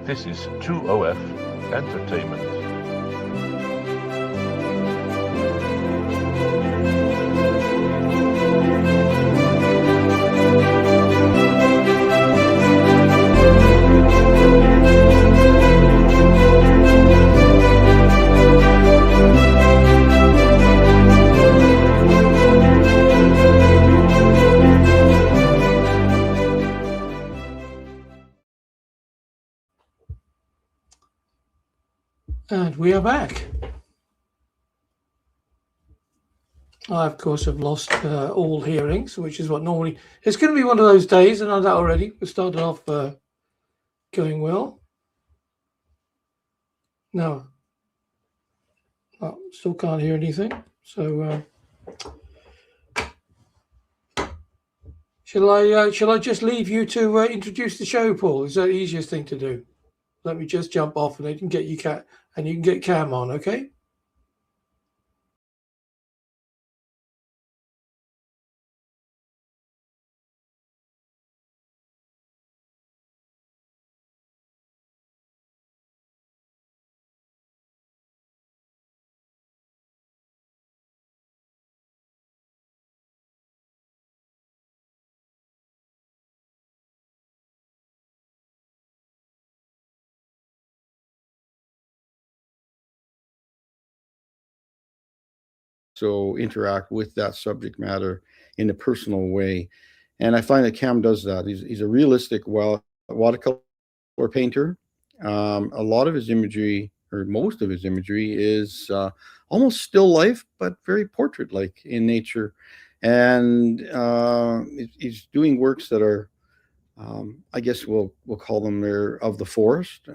This is 2OF Entertainment. And we are back. I, of course, have lost all hearings, which is what normally... It's going to be one of those days, and I know that already. We started off going well. No. Oh, still can't hear anything. So, shall I just leave you to introduce the show, Paul? Is that the easiest thing to do? Let me just jump off, and they can get you and you can get Cam on, okay? So interact with that subject matter in a personal way. And I find that Cam does that. He's a realistic watercolor painter. A lot of his imagery, or most of his imagery, is almost still life, but very portrait-like in nature. And he's doing works that are, I guess we'll call them, they're of the forest,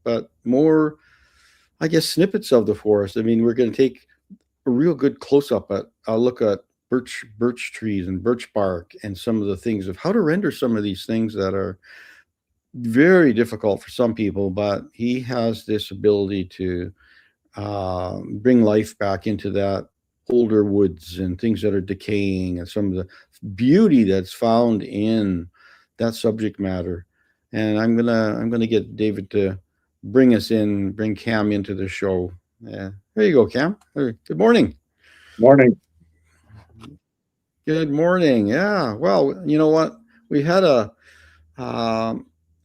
but more, I guess, snippets of the forest. I mean, we're going to take a real good close-up at a look at birch trees and birch bark and some of the things of how to render some of these things that are very difficult for some people, but he has this ability to bring life back into that older woods and things that are decaying and some of the beauty that's found in that subject matter. And I'm gonna get David to bring Cam into the show. Yeah. There you go, Cam. Good morning. Morning. Good morning. Yeah. Well, you know what? We had a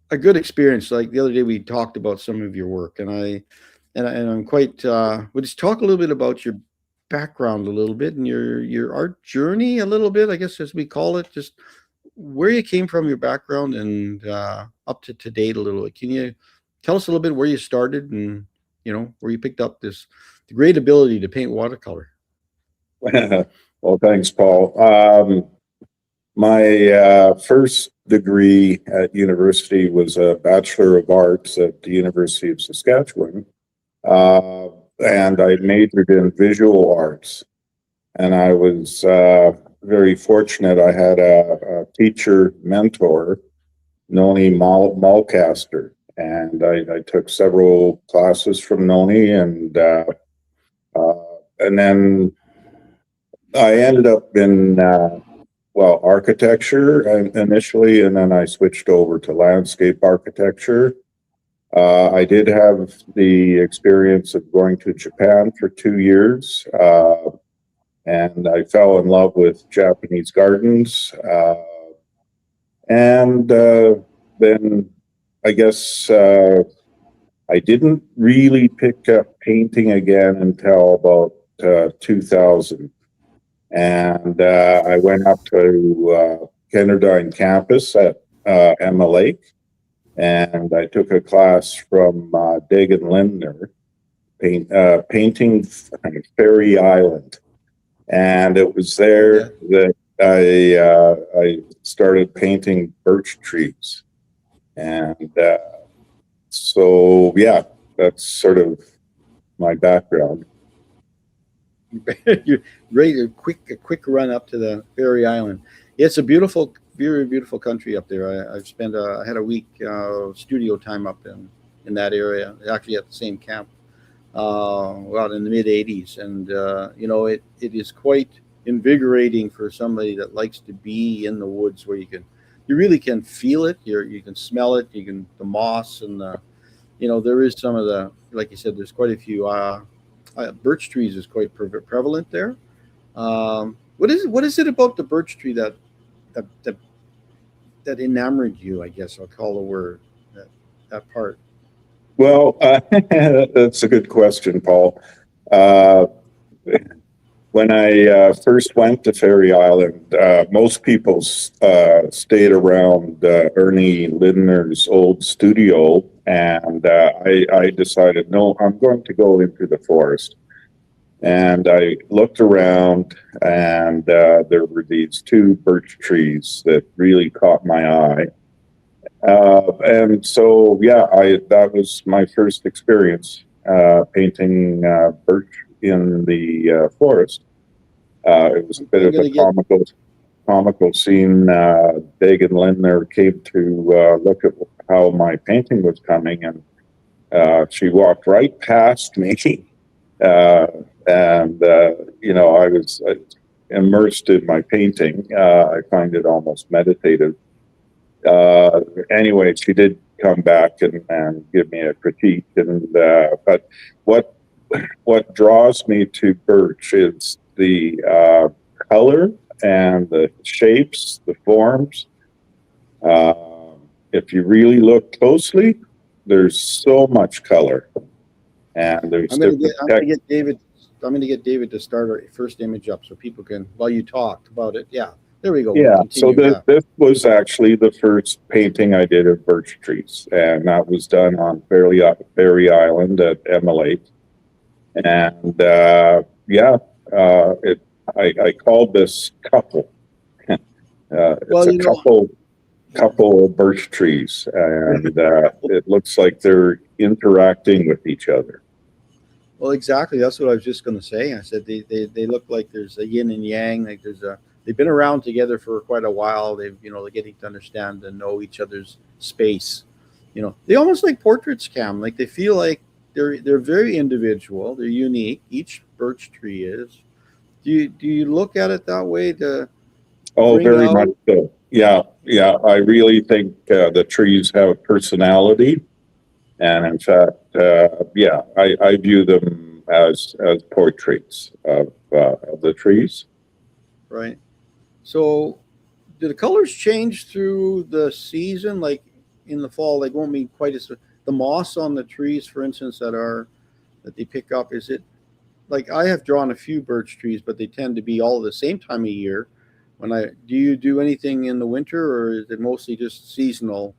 good experience. Like the other day, we talked about some of your work, and I'm quite. We'll just talk a little bit about your background a little bit and your art journey a little bit, I guess, as we call it. Just where you came from, your background, and up to date a little bit. Can you tell us a little bit where you started and where you picked up this great ability to paint watercolor? Well, thanks, Paul. My first degree at university was a Bachelor of Arts at the University of Saskatchewan, and I majored in visual arts. And I was very fortunate. I had a teacher mentor, Noni Malcaster, and I took several classes from Noni, and then I ended up in architecture initially, and then I switched over to landscape architecture. I did have the experience of going to Japan for 2 years, and I fell in love with Japanese gardens. And then I guess I didn't really pick up painting again until about 2000. And I went up to Kenderdine Campus at Emma Lake, and I took a class from Dagan Lindner, painting Fairy Island. And it was there that I started painting birch trees. And so, yeah, that's sort of my background. You're ready, a quick run up to the Fairy Island. It's a beautiful, very beautiful country up there. I had a week studio time up in that area, actually at the same camp, out in the mid 80s. And, it is quite invigorating for somebody that likes to be in the woods where you can you really can feel it. You can smell it. You can the moss and the, there is some of the, like you said, there's quite a few birch trees is quite prevalent there. What is it about the birch tree that enamored you? I guess I'll call the word that part. Well, that's a good question, Paul. When I first went to Ferry Island, most people stayed around Ernie Lindner's old studio, and I decided, no, I'm going to go into the forest. And I looked around, and there were these two birch trees that really caught my eye. And so, yeah, that was my first experience painting birch in the forest. It was a bit of a comical scene. Dagan Lindner came to look at how my painting was coming, and she walked right past me. And I was immersed in my painting. I find it almost meditative. Anyway, she did come back and give me a critique. But what draws me to birch is the color and the shapes, the forms. If you really look closely, there's so much color, and there's. I'm going to get David to start our first image up so people can, while you talked about it. Yeah, there we go. Yeah, so this was actually the first painting I did of birch trees, and that was done on Ferry Island at Emma Lake. And I called this couple. It's a couple of birch trees, and it looks like they're interacting with each other. Well, exactly. That's what I was just going to say. I said they look like there's a yin and yang. Like they've been around together for quite a while. They're getting to understand and know each other's space. They almost like portraits, Cam. Like they feel like they're very individual. They're unique. Each birch tree is. Do you look at it that way? Very much so. Yeah. I really think the trees have personality. And in fact, I view them as portraits of the trees. Right. So, do the colors change through the season? Like in the fall, they won't be quite as the moss on the trees, for instance, that they pick up. Is it like I have drawn a few birch trees, but they tend to be all the same time of year. Do you do anything in the winter, or is it mostly just seasonal?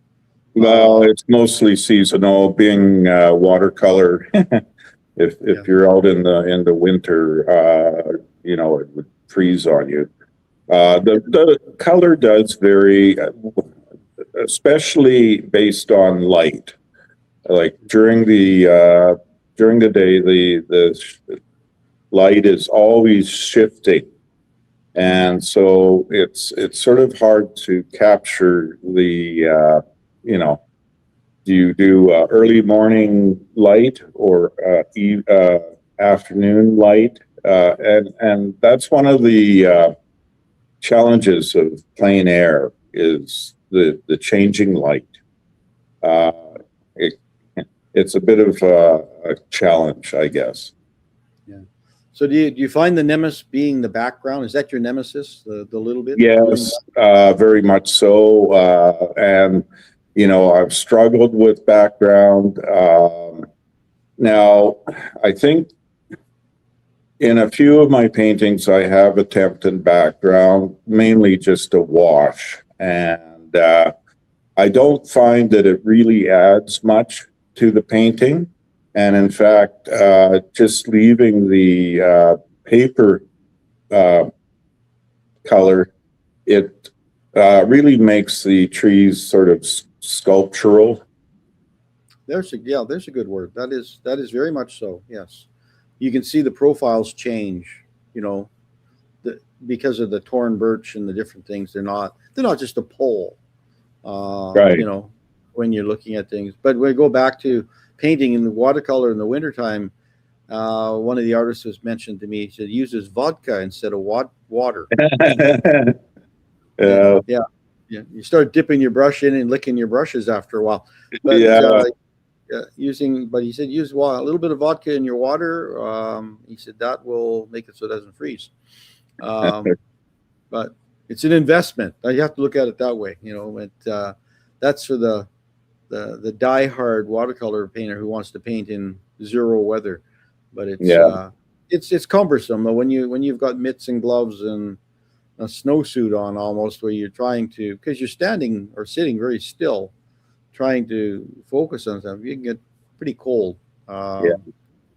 Well, it's mostly seasonal, being watercolor. If you're out in the winter, it would freeze on you. The color does vary, especially based on light. Like during the day, the light is always shifting, and so it's sort of hard to capture the. Do you do early morning light or afternoon light? And that's one of the challenges of plein air is the changing light. It's a bit of a challenge, I guess. Yeah. So do you find the nemesis being the background? Is that your nemesis, the little bit? Yes, very much so. And I've struggled with background. Now, I think in a few of my paintings, I have attempted background, mainly just a wash. And I don't find that it really adds much to the painting. And in fact, just leaving the paper color, it really makes the trees sort of sculptural. There's a good word. That is very much so. Yes, you can see the profiles change. Because of the torn birch and the different things. They're not just a pole. Right. When you're looking at things. But we go back to painting in the watercolor in the wintertime. One of the artists was mentioned to me. He said he uses vodka instead of water. Yeah. Yeah, you start dipping your brush in and licking your brushes after a while. But Yeah. but he said use a little bit of vodka in your water. He said that will make it so it doesn't freeze. But it's an investment. You have to look at it that way. That's for the die-hard watercolor painter who wants to paint in zero weather. But it's cumbersome when you've got mitts and gloves and a snowsuit on, almost, where you're trying to, because you're standing or sitting very still, trying to focus on something. You can get pretty cold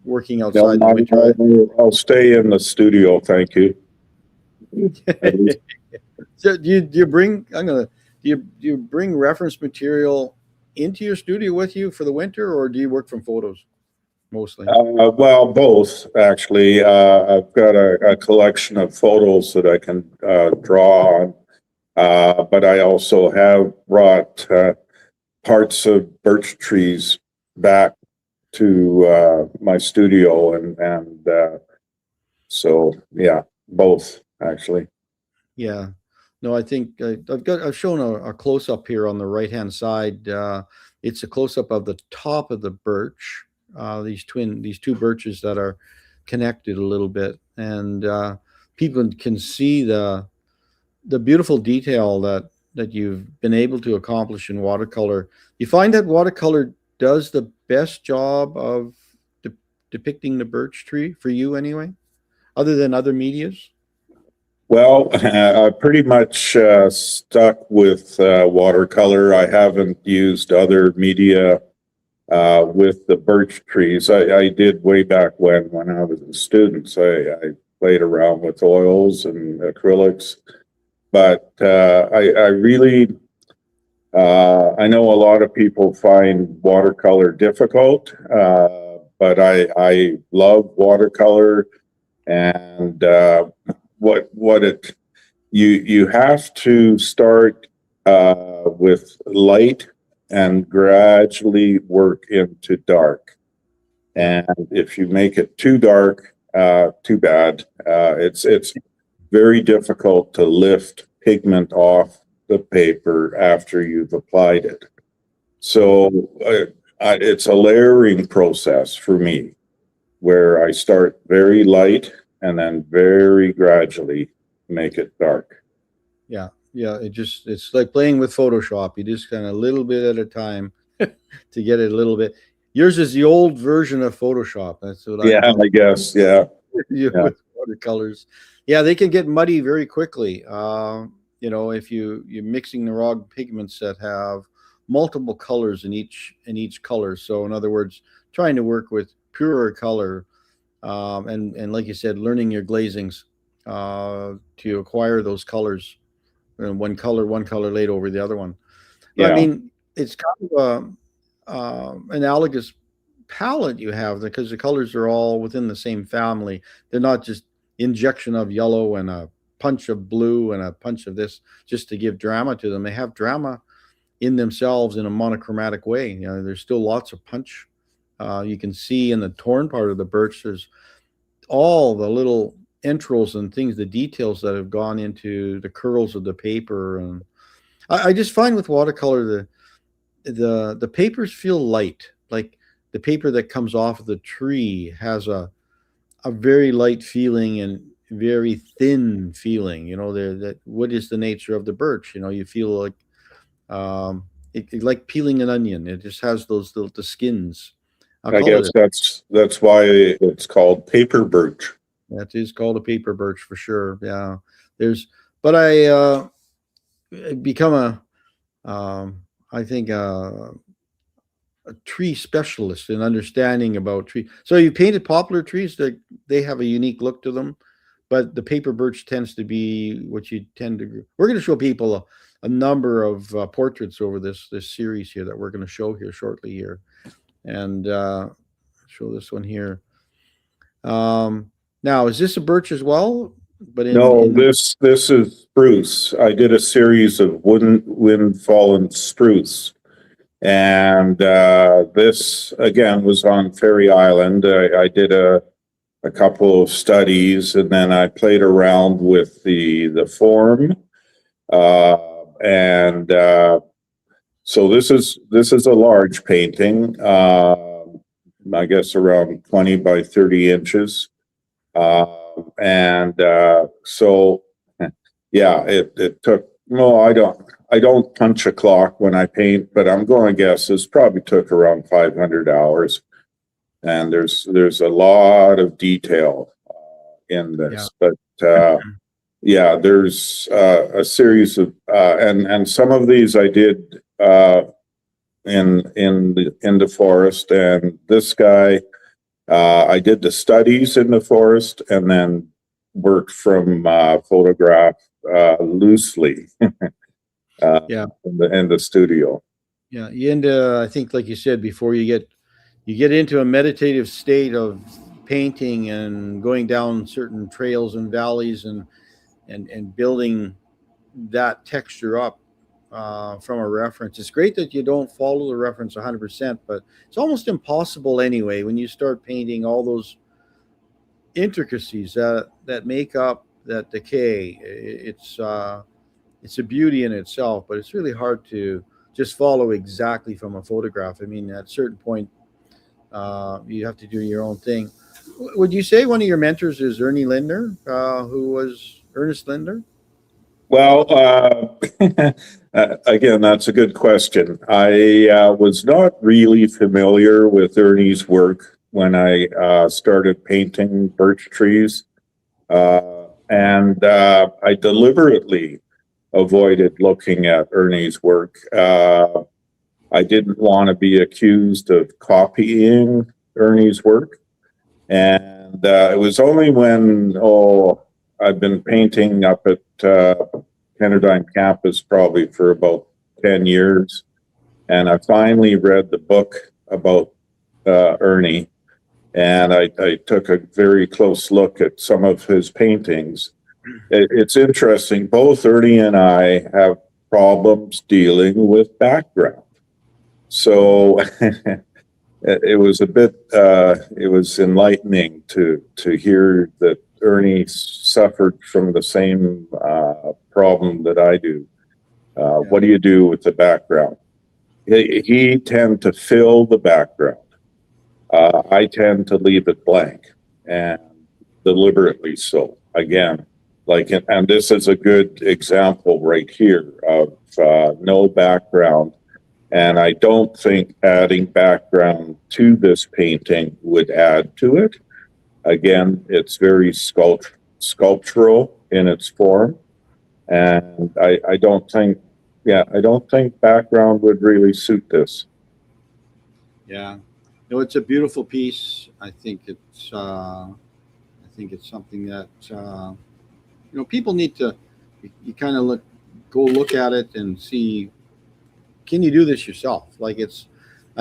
working outside in the winter. I'll stay in the studio, thank you. So do you bring reference material into your studio with you for the winter, or do you work from photos mostly? Well, both, actually. I've got a collection of photos that I can draw on, but I also have brought parts of birch trees back to my studio, and so yeah, both actually. Yeah, no, I think I've shown a close up here on the right hand side. It's a close up of the top of the birch. These two birches that are connected a little bit, and people can see the beautiful detail that you've been able to accomplish in watercolor. You find that watercolor does the best job of depicting the birch tree for you, anyway, other than other medias? Well, I pretty much stuck with watercolor. I haven't used other media with the birch trees. I did way back when I was a student. So I played around with oils and acrylics, but I really, I know a lot of people find watercolor difficult, but I love watercolor, and you have to start with light and gradually work into dark. And if you make it too dark, too bad. It's very difficult to lift pigment off the paper after you've applied it. So it's a layering process for me, where I start very light and then very gradually make it dark. Yeah, it's like playing with Photoshop. You just kind of little bit at a time to get it a little bit. Yours is the old version of Photoshop. That's what I guess. Yeah. With watercolors. Yeah, they can get muddy very quickly. If you're mixing the raw pigments that have multiple colors in each color. So in other words, trying to work with purer color, and like you said, learning your glazings to acquire those colors, and one color laid over the other one. Yeah. I mean, it's kind of analogous palette you have, because the colors are all within the same family. They're not just injection of yellow and a punch of blue and a punch of this just to give drama to them. They have drama in themselves in a monochromatic way. There's still lots of punch. You can see in the torn part of the birch, there's all the little entrails and things, the details that have gone into the curls of the paper. And I just find with watercolor, the papers feel light. Like the paper that comes off of the tree has a very light feeling and very thin feeling. That what is the nature of the birch? You feel like like peeling an onion. It just has those the skins. I guess that's why it's called paper birch. That is called a paper birch for sure. Yeah, but I become I think a tree specialist in understanding about tree. So you painted poplar trees that they have a unique look to them, but the paper birch tends to be what you tend to. We're going to show people a number of portraits over this series here that we're going to show here shortly here, and show this one here. Now, is this a birch as well? But this is spruce. I did a series of wind fallen spruce, and this again was on Ferry Island. I did a couple of studies, and then I played around with the form, and so this is a large painting, I guess around 20 by 30 inches. So yeah, it took, no, I don't punch a clock when I paint, but I'm going to guess this probably took around 500 hours. And there's a lot of detail in this, but yeah, there's a series of and some of these I did in the forest, and this guy I did the studies in the forest and then worked from photograph loosely in the studio. Yeah, you end I think, like you said before, you get into a meditative state of painting and going down certain trails and valleys and building that texture up from a reference. It's great that you don't follow the reference 100%, but it's almost impossible anyway when you start painting all those intricacies that make up that decay. It's a beauty in itself, but it's really hard to just follow exactly from a photograph. I mean, at a certain point, you have to do your own thing. Would you say one of your mentors is Ernie Lindner, who was Ernest Lindner? Well, again, that's a good question. I was not really familiar with Ernie's work when I started painting birch trees, and I deliberately avoided looking at Ernie's work. I didn't want to be accused of copying Ernie's work. And it was only when, I've been painting up at Kenderdine Campus probably for about 10 years. And I finally read the book about Ernie. And I took a very close look at some of his paintings. It's interesting. Both Ernie and I have problems dealing with background. So it was a bit, it was enlightening to hear that Ernie suffered from the same problem that I do. What do you do with the background? He tend to fill the background. I tend to leave it blank, and deliberately so. Again, and this is a good example right here of no background. And I don't think adding background to this painting would add to it. Again, it's very sculptural in its form. And I don't think background would really suit this. Yeah. No, it's a beautiful piece. I think it's something that, people need to, you kind of go look at it and see, can you do this yourself? I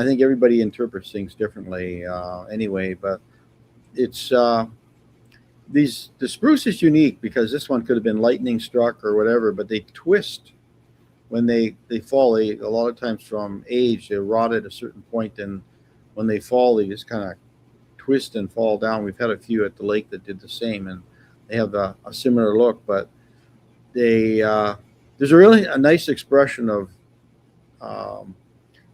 think everybody interprets things differently anyway, but it's, the spruce is unique because this one could have been lightning struck or whatever, but they twist when they fall. A lot of times from age, they rot at a certain point, and when they fall, they just kind of twist and fall down. We've had a few at the lake that did the same, and they have a similar look, but there's a nice expression of,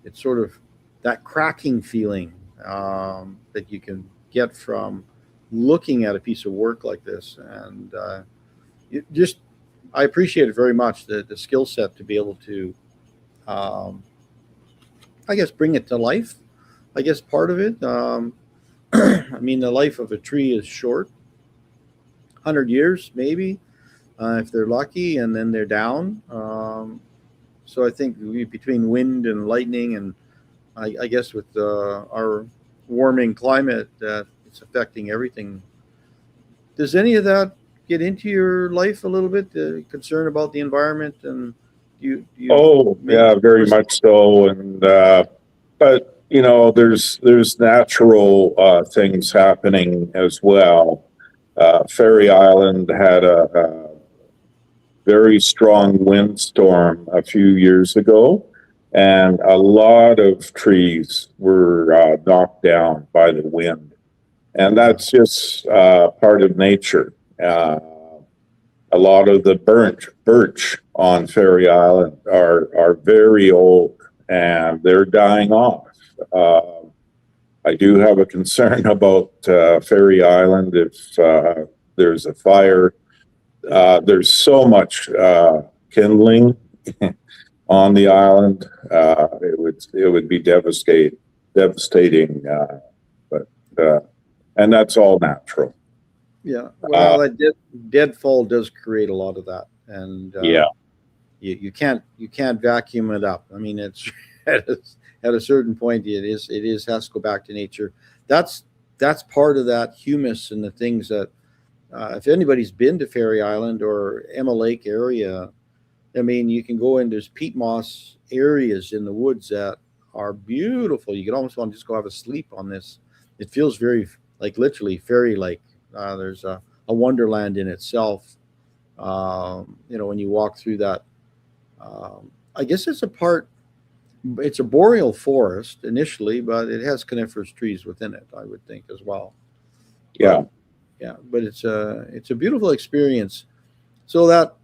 it's sort of that cracking feeling that you can get from looking at a piece of work like this. And I appreciate it very much, the skill set to be able to, I guess, bring it to life. I guess part of it, I mean, the life of a tree is short, 100 years maybe, if they're lucky, and then they're down. So I think between wind and lightning, and I guess with our warming climate, that it's affecting everything. Does any of that get into your life a little bit? The concern about the environment, and you yeah, very much so. And but there's natural things happening as well. Ferry Island had a very strong windstorm a few years ago, and a lot of trees were knocked down by the wind. And that's just part of nature. a lot of the birch on Ferry Island are very old and they're dying off. I do have a concern about Ferry Island if there's a fire. There's so much kindling on the island. It would be devastating. And that's all natural. Yeah. Well, that deadfall does create a lot of that, and yeah, you can't vacuum it up. I mean, it's at a certain point, it has to go back to nature. That's part of that humus and the things that if anybody's been to Ferry Island or Emma Lake area, I mean, you can go in. There's peat moss areas in the woods that are beautiful. You can almost want to just go have a sleep on this. It feels very like literally fairy-like. There's a wonderland in itself. When you walk through that, I guess it's a boreal forest initially, but it has coniferous trees within it, I would think, as well. Yeah. But it's a beautiful experience. So that,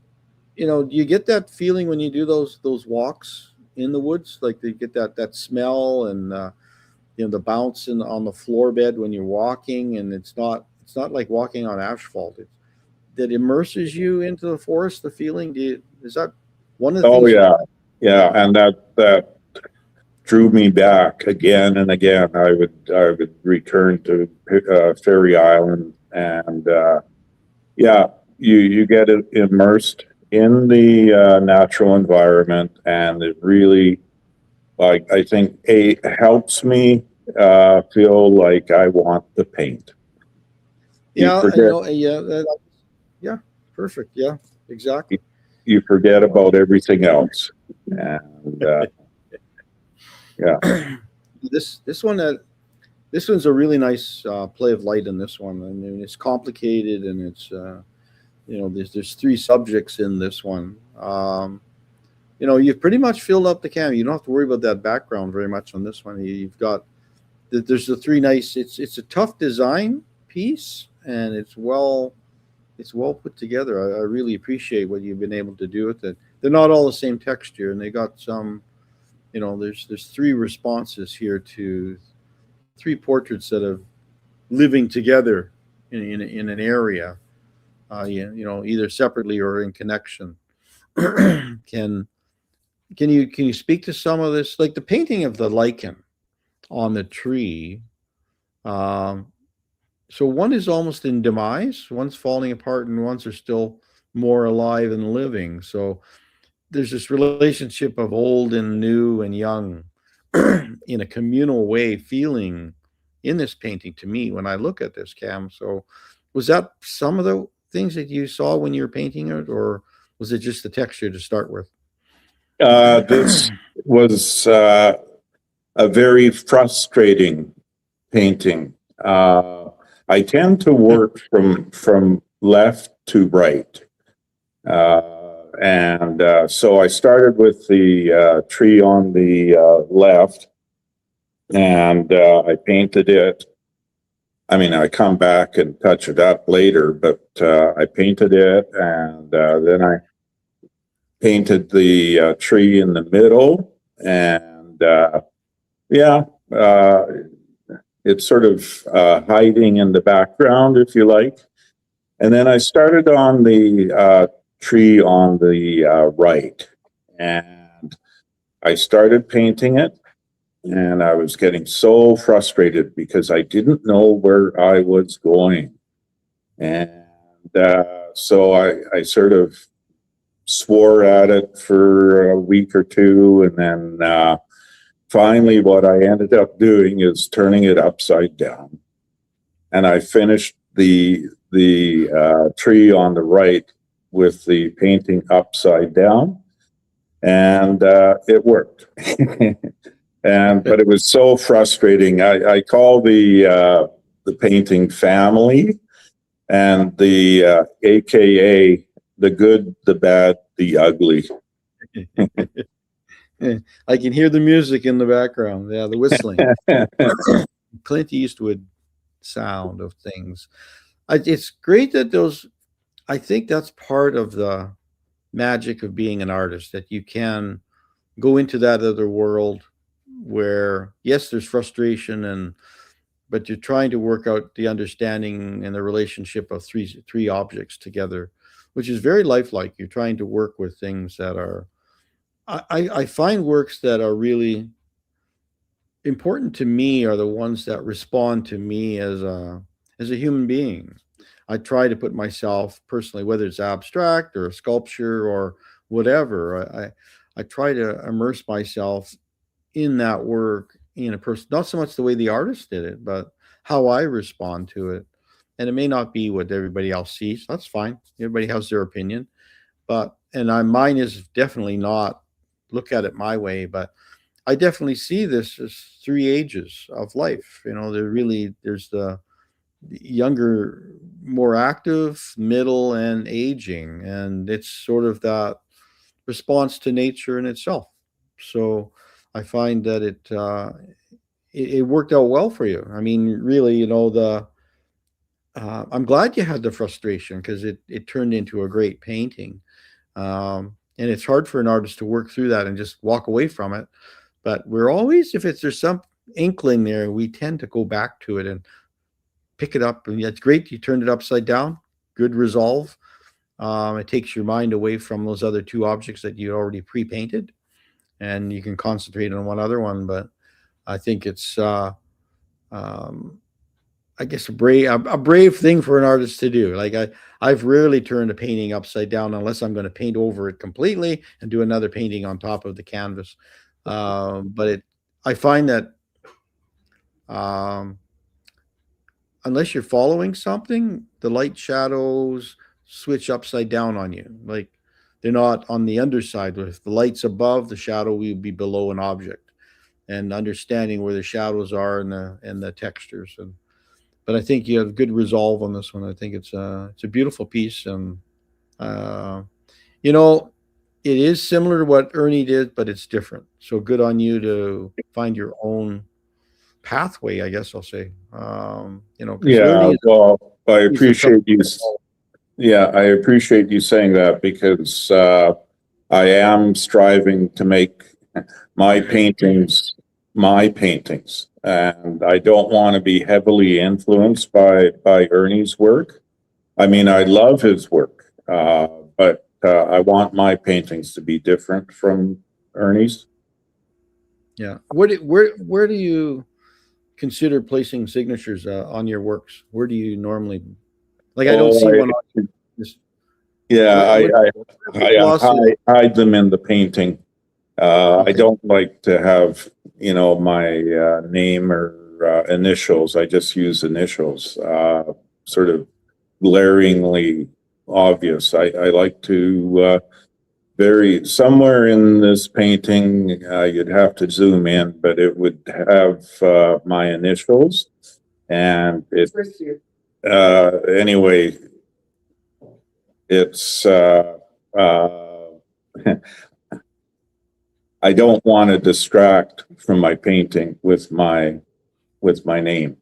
you get that feeling when you do those walks in the woods, like you get that smell and the bounce on the floor bed when you're walking, and it's not like walking on asphalt. That immerses you into the forest. The feeling, is that one of the things? Oh yeah, and that drew me back again and again. I would return to Ferry Island, and you get immersed in the natural environment, and it really, I think, helps me feel like I want to paint. Yeah, perfect. Yeah, exactly. You forget about everything else, and This one's a really nice play of light in this one. I mean, it's complicated, and it's there's three subjects in this one. You've pretty much filled up the canvas. You don't have to worry about that background very much on this one. You've got there's the three nice. It's a tough design piece, and it's well put together. I really appreciate what you've been able to do with it. They're not all the same texture, and they got some. There's three responses here to three portraits that are living together in an area, either separately or in connection. Can you speak to some of this, like the painting of the lichen on the tree? So one is almost in demise, one's falling apart, and ones are still more alive and living. So there's this relationship of old and new and young in a communal way feeling in this painting to me when I look at this, Cam. So was that some of the things that you saw when you were painting it, or was it just the texture to start with? This was a very frustrating painting. I tend to work from left to right. So I started with the tree on the left, and I painted it. I mean, I come back and touch it up later, but I painted it, and then I painted the tree in the middle, and it's sort of hiding in the background, if you like. And then I started on the tree on the right, and I started painting it, and I was getting so frustrated because I didn't know where I was going. And so I sort of swore at it for a week or two, and then finally what I ended up doing is turning it upside down. And I finished the tree on the right with the painting upside down, and it worked. But it was so frustrating. I call the painting family, and the AKA the good, the bad, the ugly. I can hear the music in the background. Yeah, the whistling. Clint Eastwood sound of things. It's great that those. I think that's part of the magic of being an artist, that you can go into that other world where, yes, there's frustration, but you're trying to work out the understanding and the relationship of three objects together, which is very lifelike. You're trying to work with things that are, I find works that are really important to me are the ones that respond to me as a human being. I try to put myself personally, whether it's abstract or a sculpture or whatever, I try to immerse myself in that work in a person, not so much the way the artist did it, but how I respond to it. And it may not be what everybody else sees. That's fine. Everybody has their opinion, mine is definitely not look at it my way, but I definitely see this as three ages of life. There's the younger, more active, middle, and aging, and it's sort of that response to nature in itself. So I find that it worked out well for you. I mean, really, I'm glad you had the frustration, because it turned into a great painting. And it's hard for an artist to work through that and just walk away from it. But we're always, if there's some inkling there, we tend to go back to it and pick it up. And it's great you turned it upside down. Good resolve. It takes your mind away from those other two objects that you already pre-painted, and you can concentrate on one other one. But I think it's, I guess, a brave thing for an artist to do. Like I've rarely turned a painting upside down unless I'm going to paint over it completely and do another painting on top of the canvas. But I find that unless you're following something, the light shadows switch upside down on you. Like they're not on the underside. If the light's above, the shadow will be below an object, and understanding where the shadows are and the textures. But I think you have good resolve on this one. I think it's a beautiful piece, and it is similar to what Ernie did, but it's different. So good on you to find your own pathway, I guess I'll say. Yeah, well, I appreciate you. Yeah, I appreciate you saying that, because I am striving to make my paintings, and I don't want to be heavily influenced by Ernie's work. I mean, I love his work, but I want my paintings to be different from Ernie's. Yeah. Where do you consider placing signatures on your works? Where do you normally, like, I don't see one on this. Yeah, I hide them in the painting. Okay. I don't like to have, my name or initials. I just use initials, sort of glaringly obvious. I like to somewhere in this painting, you'd have to zoom in, but it would have my initials, and it anyway, it's I don't want to distract from my painting with my name.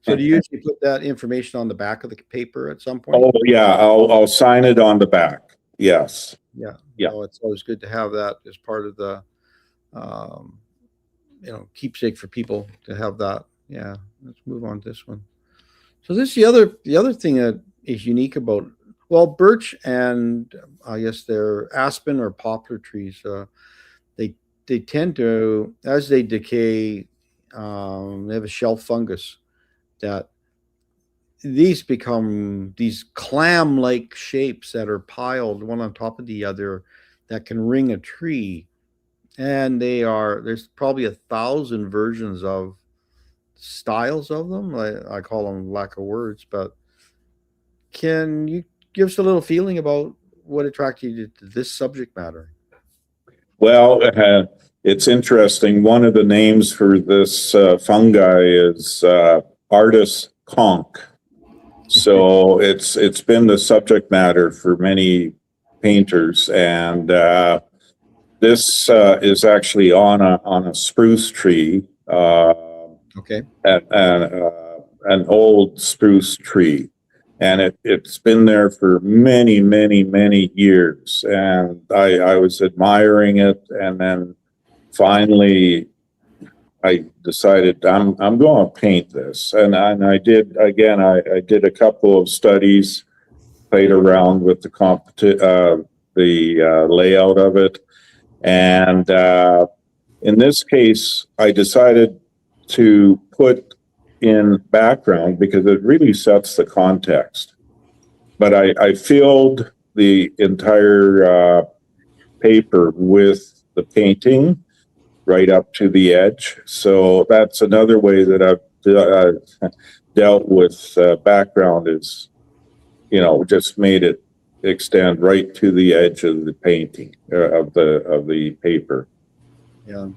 So do you usually put that information on the back of the paper at some point? Oh yeah, I'll sign it on the back. Yes. Yeah. Yeah. So it's always good to have that as part of the keepsake for people to have that. Yeah. Let's move on to this one. So this the other thing that is unique about, well, birch and I guess they're aspen or poplar trees. They tend to, as they decay, they have a shelf fungus that these become these clam-like shapes that are piled one on top of the other that can ring a tree. And there's probably 1,000 versions of styles of them. I call them lack of words, but can you give us a little feeling about what attracted you to this subject matter? Well, it's interesting. One of the names for this fungi is Artis conch. So it's been the subject matter for many painters, and this is actually on a spruce tree. Okay. An old spruce tree, and it's been there for many, many, many years. And I was admiring it, and then finally I decided I'm going to paint this. And I did, again, I did a couple of studies, played around with the layout of it. And in this case, I decided to put in background because it really sets the context. But I filled the entire paper with the painting right up to the edge. So that's another way that I've dealt with background is, just made it extend right to the edge of the painting of the paper. Yeah.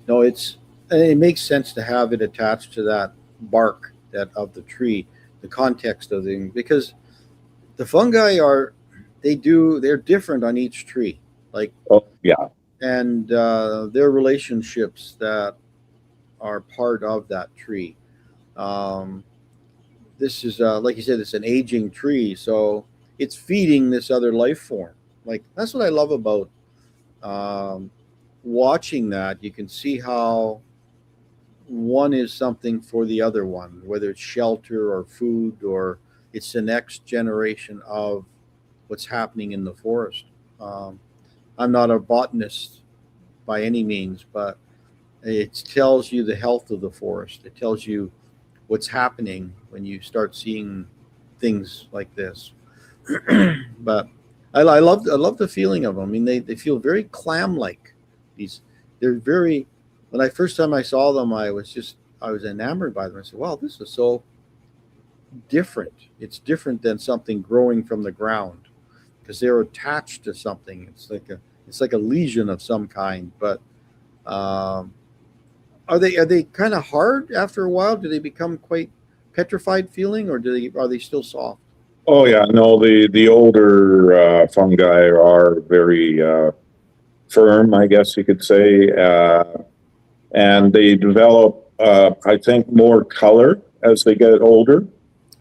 No, it makes sense to have it attached to that bark of the tree, the context of the, because the fungi they're different on each tree. Like, oh yeah. And their relationships that are part of that tree. This is, like you said, it's an aging tree, so it's feeding this other life form. Like, that's what I love about watching that. You can see how one is something for the other one, whether it's shelter or food, or it's the next generation of what's happening in the forest. I'm not a botanist by any means, but it tells you the health of the forest. It tells you what's happening when you start seeing things like this. But I love the feeling of them. I mean, they feel very clam-like. They're very. When first time I saw them, I was enamored by them. I said, "Wow, this is so different. It's different than something growing from the ground because they're attached to something. It's like a lesion of some kind." But are they kind of hard after a while? Do they become quite petrified feeling, or are they still soft? Oh yeah, no, the older fungi are very firm, I guess you could say, and they develop, I think, more color as they get older.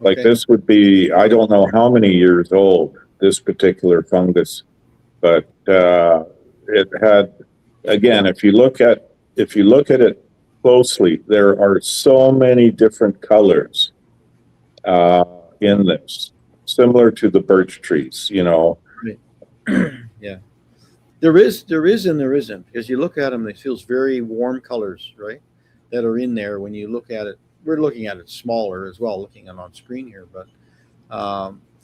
Like this would be, I don't know how many years old, this particular fungus, but it had, again, if you look at it closely, there are so many different colors in this, similar to the birch trees, Right. Yeah. There is and there isn't, because you look at them, it feels very warm colors, right, that are in there. When you look at it, we're looking at it smaller as well, looking at it on screen here, but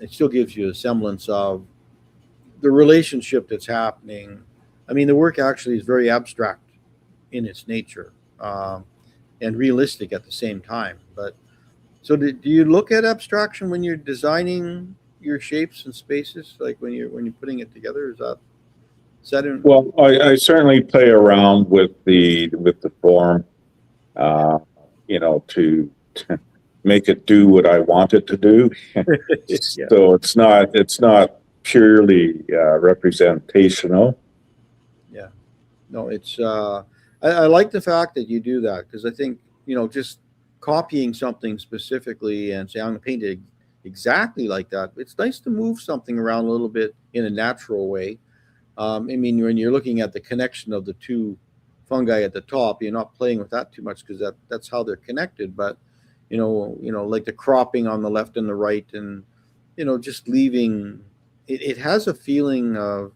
it still gives you a semblance of the relationship that's happening. I mean, the work actually is very abstract in its nature, and realistic at the same time. But so do you look at abstraction when you're designing your shapes and spaces, like when you're putting it together? Is that Well, I certainly play around with the form, to make it do what I want it to do. Yeah. So it's not purely representational. Yeah. No, it's I like the fact that you do that, because I think, just copying something specifically and say I'm going to paint it exactly like that. It's nice to move something around a little bit in a natural way. I mean, when you're looking at the connection of the two fungi at the top, you're not playing with that too much, because that's how they're connected. But like the cropping on the left and the right, and just leaving it has a feeling of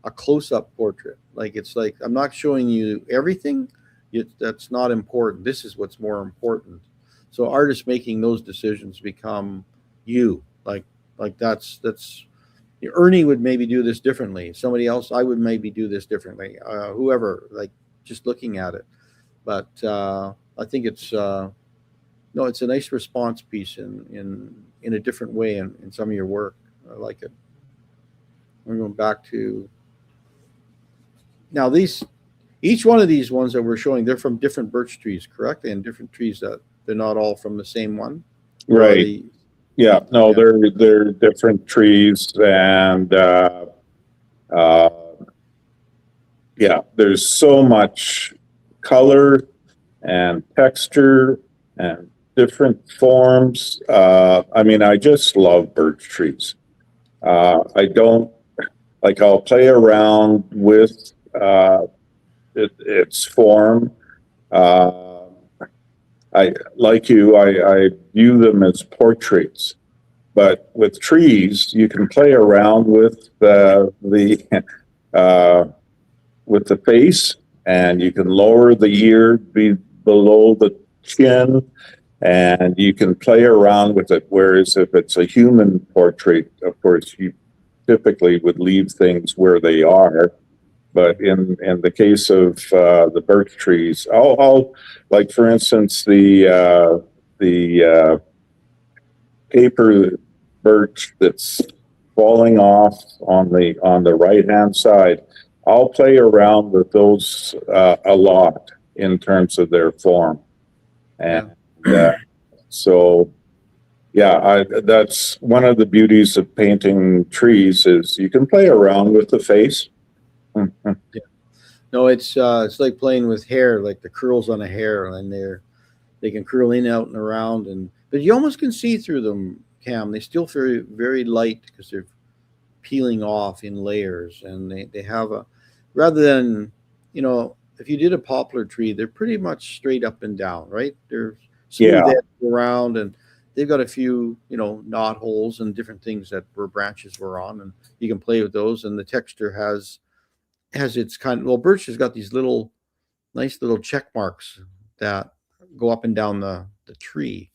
a close-up portrait. Like, it's like, I'm not showing you everything. That's not important. This is what's more important. So artists making those decisions become you. Like that's Ernie would maybe do this differently. Somebody else, I would maybe do this differently. Whoever, like, just looking at it. But I think it's it's a nice response piece in a different way in some of your work. I like it. We're going back to now each one of these ones that we're showing, they're from different birch trees, correct? And different trees that they're not all from the same one, right? Yeah, no, they're different trees, and there's so much color and texture and different forms. I mean, I just love birch trees. I don't like. I'll play around with its form. I like you. I view them as portraits. But with trees, you can play around with with the face, and you can lower the ear below the chin, and you can play around with it. Whereas if it's a human portrait, of course, you typically would leave things where they are. But in the case of the birch trees, I'll like, for instance, the paper birch that's falling off on the right hand side. I'll play around with those a lot in terms of their form, and so yeah, that's one of the beauties of painting trees is you can play around with the face. Yeah. No, it's like playing with hair, like the curls on a hair, and they can curl in, out, and around, but you almost can see through them, Cam. They still feel very light because they're peeling off in layers, and they have a, rather than, if you did a poplar tree, they're pretty much straight up and down, right? They're smooth edged around, and they've got a few, knot holes and different things where branches were on, and you can play with those, and the texture has its kind of, well, birch has got these nice little check marks that go up and down the tree,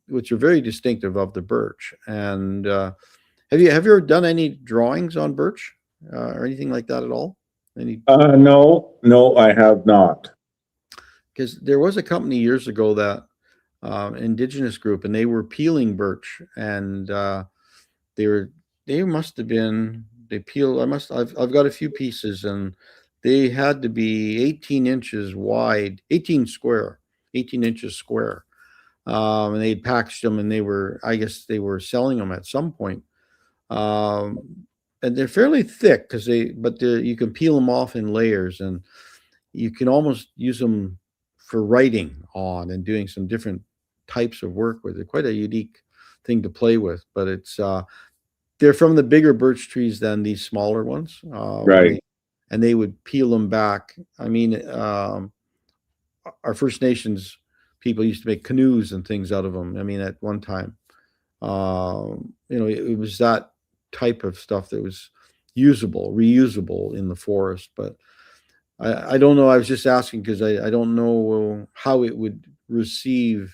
which are very distinctive of the birch. And have you ever done any drawings on birch or anything like that at all? No, I have not. Because there was a company years ago that indigenous group, and they were peeling birch, and they must have been, I've got a few pieces, and they had to be 18 inches wide, 18 inches square. And they'd packaged them, and I guess they were selling them at some point. And they're fairly thick but you can peel them off in layers, and you can almost use them for writing on and doing some different types of work with it. Quite a unique thing to play with, but they're from the bigger birch trees than these smaller ones. Right. And they would peel them back. I mean, our First Nations people used to make canoes and things out of them. I mean, at one time, it was that type of stuff that was reusable in the forest. But I don't know. I was just asking because I don't know how it would receive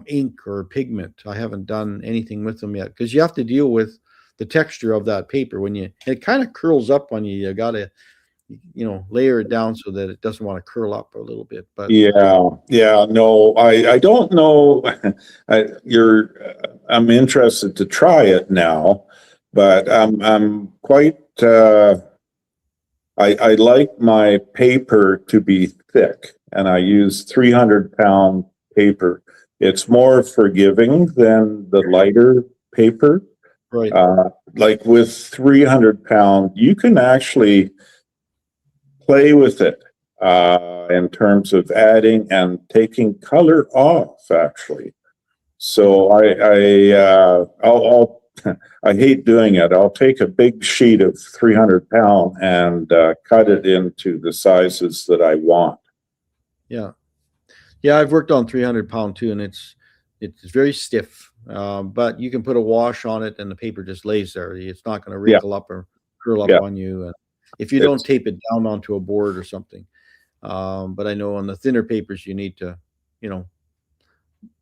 ink or pigment. I haven't done anything with them yet, because you have to deal with the texture of that paper. It kind of curls up on you. You got to, layer it down so that it doesn't want to curl up a little bit. But no, I don't know. I'm interested to try it now, but I'm quite. I like my paper to be thick, and I use 300-pound paper. It's more forgiving than the lighter paper. Right. Like with 300-pound, you can actually play with it in terms of adding and taking color off, actually. So I hate doing it. I'll take a big sheet of 300-pound and cut it into the sizes that I want. Yeah. I've worked on 300-pound too, and it's very stiff. But you can put a wash on it, and the paper just lays there. It's not going to wrinkle up or curl up on you. And if you don't tape it down onto a board or something. But I know on the thinner papers, you need to,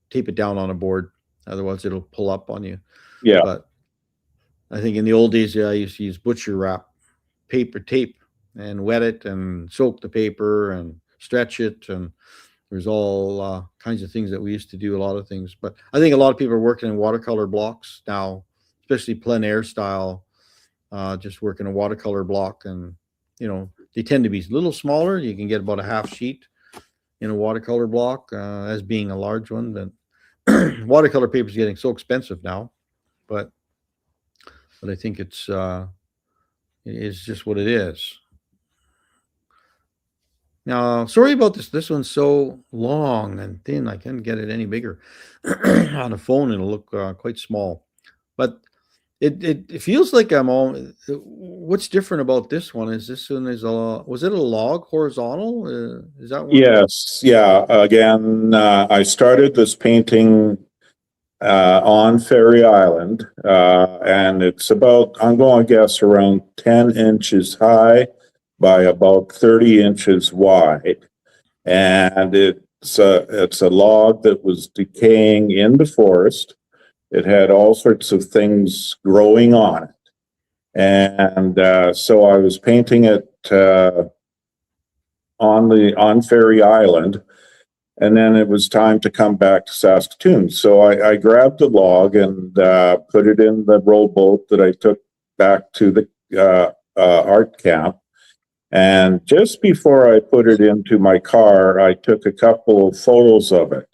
tape it down on a board. Otherwise, it'll pull up on you. Yeah. But I think in the old days, I used to use butcher wrap paper tape and wet it and soak the paper and stretch it. And there's all kinds of things that we used to do, a lot of things. But I think a lot of people are working in watercolor blocks now, especially plein air style, just working a watercolor block. And, they tend to be a little smaller. You can get about a half sheet in a watercolor block as being a large one. But watercolor paper is getting so expensive now. But I think it's just what it is. Now, sorry about this. This one's so long and thin. I can't get it any bigger. On a phone, it'll look quite small. But it feels like I'm all. What's different about this one is this one is was it a log horizontal? Is that one? Yes, yeah. Again, I started this painting on Ferry Island, and it's about, I'm going to guess, around 10 inches high by about 30 inches wide. And it's a log that was decaying in the forest. It had all sorts of things growing on it. And so I was painting it on Ferry Island, and then it was time to come back to Saskatoon. So I grabbed the log and put it in the rowboat that I took back to the art camp. And just before I put it into my car, I took a couple of photos of it.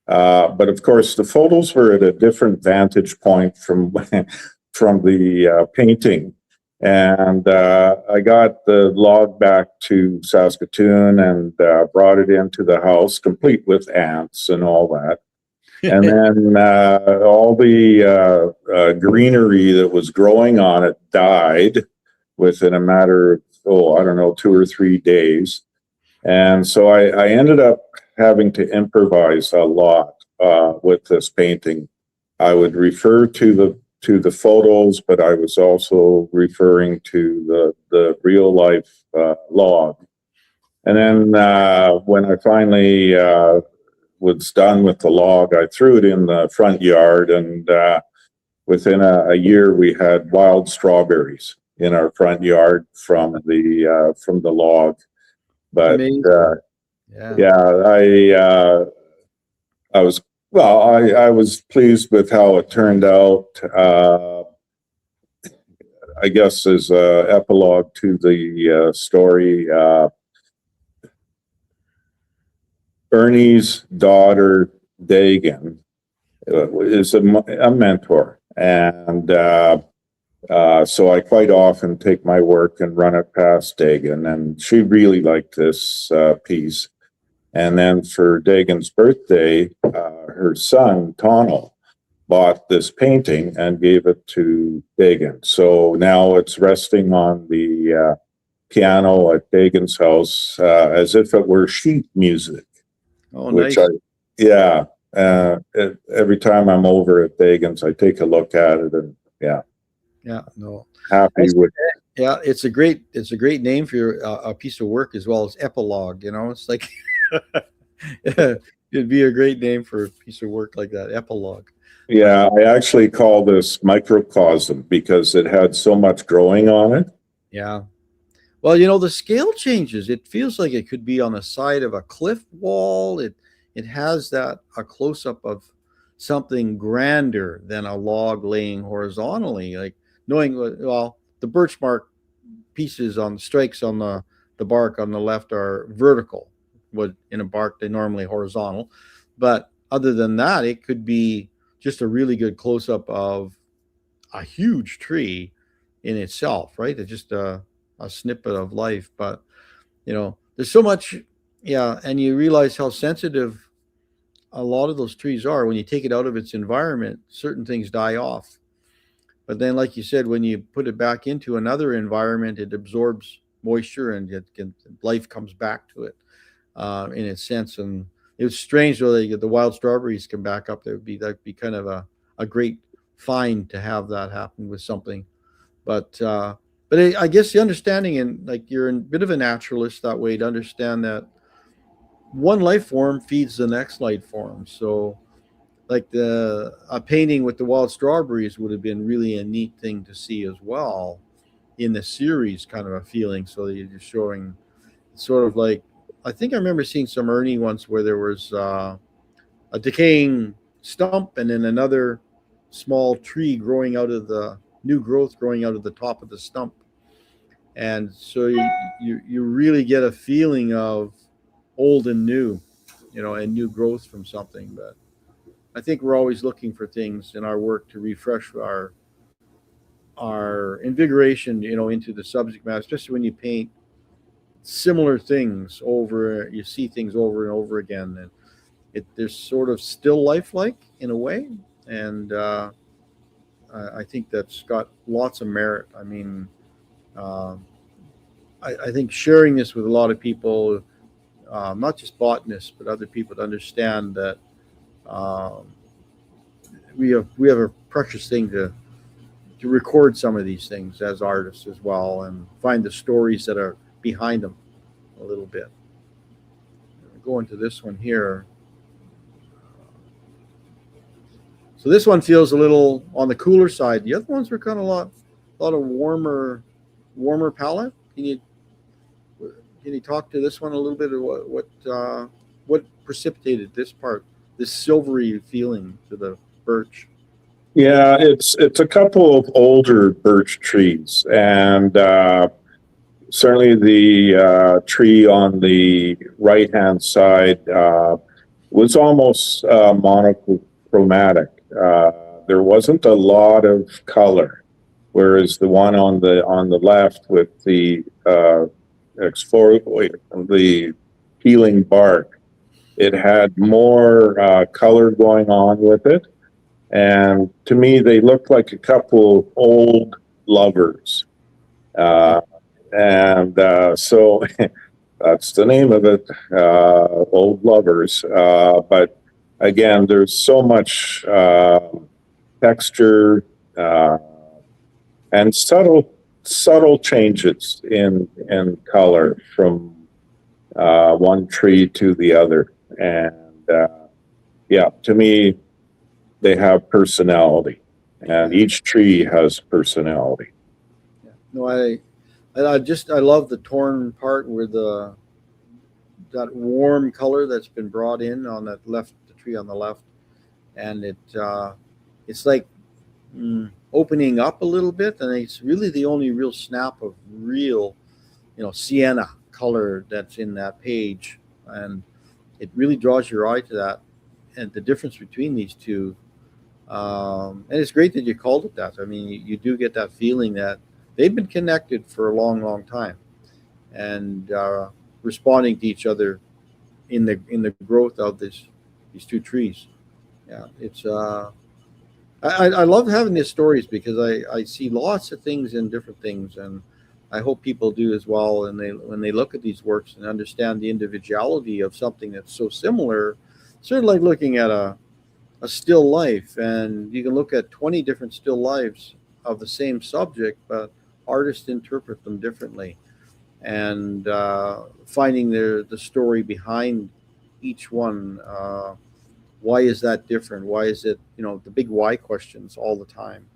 But of course, the photos were at a different vantage point from the painting. And I got the log back to Saskatoon and brought it into the house, complete with ants and all that. And then all the greenery that was growing on it died within a matter of, I don't know, 2 or 3 days. And so I ended up having to improvise a lot with this painting. I would refer to the photos, but I was also referring to the real life log. And then when I finally was done with the log, I threw it in the front yard, and within a year we had wild strawberries in our front yard from the log. But yeah, I was. Well, I was pleased with how it turned out. I guess as an epilogue to the story, Ernie's daughter, Dagan, is a mentor. And so I quite often take my work and run it past Dagan. And she really liked this piece. And then for Dagan's birthday, her son, Tonal, bought this painting and gave it to Dagan. So now it's resting on the piano at Dagan's house as if it were sheet music. Oh, nice. Every time I'm over at Dagan's, I take a look at it and happy with it. Yeah, it's a great name for your a piece of work as well as epilogue. You know, it's like it'd be a great name for a piece of work like that, epilogue. Yeah, I actually call this microcosm because it had so much growing on it. Yeah. Well, you know, the scale changes. It feels like it could be on the side of a cliff wall. It has a close-up of something grander than a log laying horizontally. Like knowing, well, the birch bark pieces on strikes on the bark on the left are vertical. In a bark, they're normally horizontal. But other than that, it could be just a really good close-up of a huge tree in itself, right? It's just a snippet of life. But, you know, there's so much, and you realize how sensitive a lot of those trees are. When you take it out of its environment, certain things die off. But then, like you said, when you put it back into another environment, it absorbs moisture and life comes back to it. In its sense, and it was strange though that the wild strawberries come back up. That'd be kind of a great find to have that happen with something. But I guess the understanding, and like you're a bit of a naturalist that way, to understand that one life form feeds the next life form. So like a painting with the wild strawberries would have been really a neat thing to see as well in the series, kind of a feeling. So that you're just showing sort of like, I think I remember seeing some Ernie once where there was a decaying stump and then another small tree growing out of the new growth growing out of the top of the stump. And so you really get a feeling of old and new, you know, and new growth from something. But I think we're always looking for things in our work to refresh our invigoration, you know, into the subject matter, especially when you paint similar things over. You see things over and over again, and they're sort of still lifelike in a way, and I think that's got lots of merit. I mean, uh, I think sharing this with a lot of people, not just botanists but other people, to understand that um, we have a precious thing to record some of these things as artists as well, and find the stories that are behind them a little bit. Go into this one here. So this one feels a little on the cooler side. The other ones were kind of a lot of warmer palette. Can you talk to this one a little bit of what precipitated this part, this silvery feeling to the birch? Yeah, it's a couple of older birch trees, and certainly the tree on the right-hand side was almost monochromatic. There wasn't a lot of color, whereas the one on the left with the the peeling bark, it had more color going on with it. And to me, they looked like a couple old lovers. So that's the name of it, old lovers. But again, there's so much texture and subtle changes in color from one tree to the other. And yeah, to me, they have personality, and each tree has personality. Yeah. No, I love the torn part where that warm color that's been brought in on that the tree on the left, and it's like opening up a little bit, and it's really the only real snap of real, sienna color that's in that page, and it really draws your eye to that, and the difference between these two. And it's great that you called it that. I mean, you do get that feeling that they've been connected for a long, long time, and responding to each other in the growth of these two trees. Yeah, it's I love having these stories because I see lots of things in different things, and I hope people do as well. And when they look at these works and understand the individuality of something that's so similar, sort of like looking at a still life, and you can look at 20 different still lives of the same subject, but artists interpret them differently, and finding the story behind each one. Why is that different? Why is it, the big why questions all the time?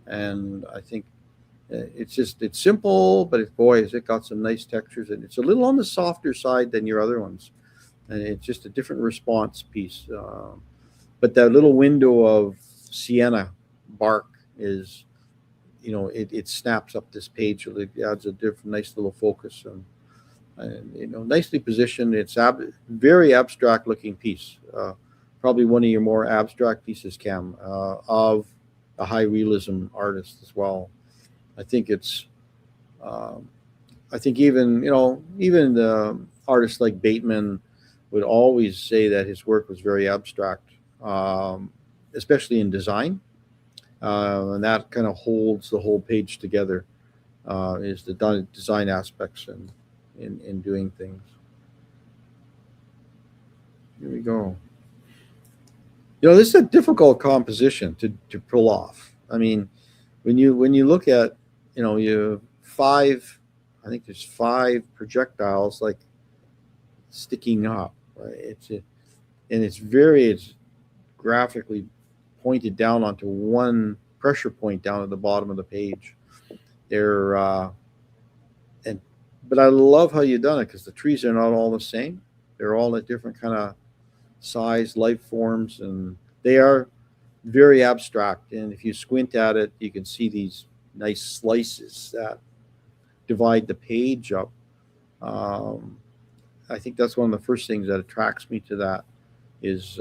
And I think it's simple, but boy, has it got some nice textures, and it's a little on the softer side than your other ones, and it's just a different response piece. But that little window of sienna bark is, it snaps up this page. It adds a different, nice little focus, and nicely positioned. It's very abstract looking piece. Probably one of your more abstract pieces, Cam, of a high realism artist as well. I think it's, I think even the artists like Bateman would always say that his work was very abstract. Especially in design, and that kind of holds the whole page together, is the design aspects and in doing things. Here we go. This is a difficult composition to pull off. I mean, when you look at, you have five, I think there's 5 projectiles like sticking up. Right? It's graphically pointed down onto one pressure point down at the bottom of the page. But I love how you've done it, because the trees are not all the same. They're all at different kind of size, life forms, and they are very abstract. And if you squint at it, you can see these nice slices that divide the page up. I think that's one of the first things that attracts me to that is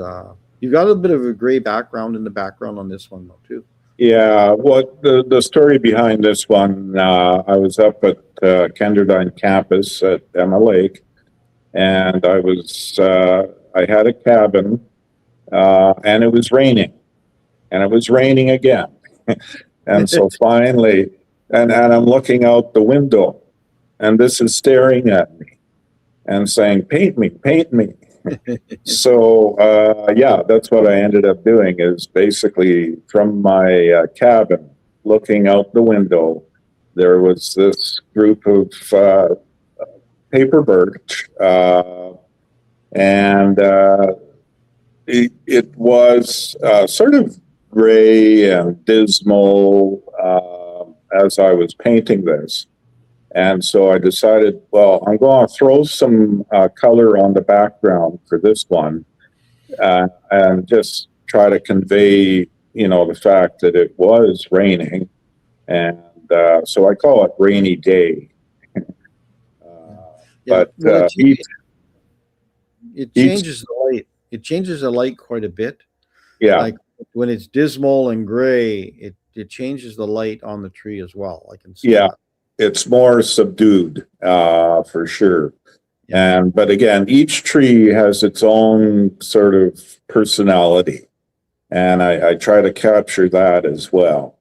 you've got a bit of a gray background in the background on this one though too. Yeah, what the story behind this one, I was up at Kenderdine Campus at Emma Lake, and I had a cabin, and it was raining, and it was raining again. And so finally, and I'm looking out the window, and this is staring at me and saying, paint me, paint me. So, yeah, that's what I ended up doing, is basically from my cabin, looking out the window, there was this group of paper birch, and it was sort of gray and dismal as I was painting this. And so I decided, well, I'm going to throw some color on the background for this one, and just try to convey, the fact that it was raining. And so I call it Rainy Day. But well, it changes the light. It changes the light quite a bit. Yeah. Like when it's dismal and gray, it changes the light on the tree as well. I can see. Yeah. That. It's more subdued, for sure. But again, each tree has its own sort of personality, and I try to capture that as well.